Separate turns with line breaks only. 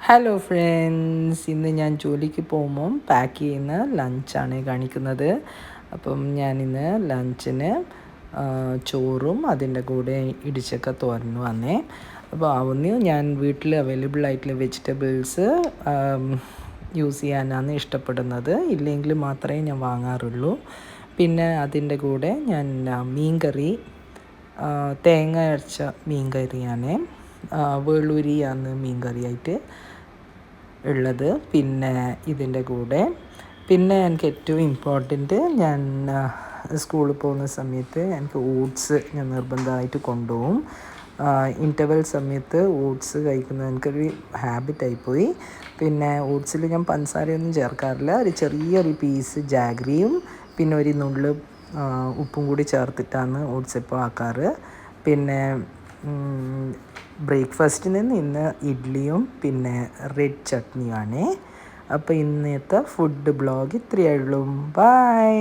Hello friends, ഇന്ന് ഞാൻ ജോലിക്ക് പോകുമ്പം പാക്ക് ചെയ്യുന്ന ലഞ്ചാണ് കാണിക്കുന്നത്. അപ്പം ഞാനിന്ന് ലഞ്ചിന് ചോറും അതിൻ്റെ കൂടെ ഇടിച്ചക്ക തോരനും വന്നേ. അപ്പോൾ അതൊന്ന് ഞാൻ വീട്ടിൽ അവൈലബിൾ ആയിട്ടുള്ള വെജിറ്റബിൾസ് യൂസ് ചെയ്യാനാണ് ഇഷ്ടപ്പെടുന്നത്. ഇല്ലെങ്കിൽ മാത്രമേ ഞാൻ വാങ്ങാറുള്ളൂ. പിന്നെ അതിൻ്റെ കൂടെ ഞാൻ മീൻകറി, തേങ്ങ അരച്ച മീൻകറിയാണ്, വേളൂരിയാണ് മീൻകറിയായിട്ട് ഉള്ളത്. പിന്നെ ഇതിൻ്റെ കൂടെ പിന്നെ എനിക്ക് ഏറ്റവും ഇമ്പോർട്ടൻറ്റ്, ഞാൻ സ്കൂളിൽ പോകുന്ന സമയത്ത് എനിക്ക് ഓട്സ് ഞാൻ നിർബന്ധമായിട്ട് കൊണ്ടുപോകും. ഇൻ്റർവെൽ സമയത്ത് ഓട്സ് കഴിക്കുന്നത് എനിക്കൊരു ഹാബിറ്റായിപ്പോയി. പിന്നെ ഓട്സിൽ ഞാൻ പഞ്ചസാരയൊന്നും ചേർക്കാറില്ല. ഒരു ചെറിയൊരു പീസ് ജാഗ്രിയും പിന്നെ ഒരു നുള്ള് ഉപ്പും കൂടി ചേർത്തിട്ടാണ് ഓട്സ് ഇപ്പോൾ ആക്കാറ്. പിന്നെ ബ്രേക്ക്ഫാസ്റ്റിന് ഇന്ന് ഇഡ്ഡലിയും പിന്നെ റെഡ് ചട്നിയുമാണ്. അപ്പോൾ ഇന്നത്തെ ഫുഡ് ബ്ലോഗ് ഇത്രയേ ഉള്ളൂ. ബൈ.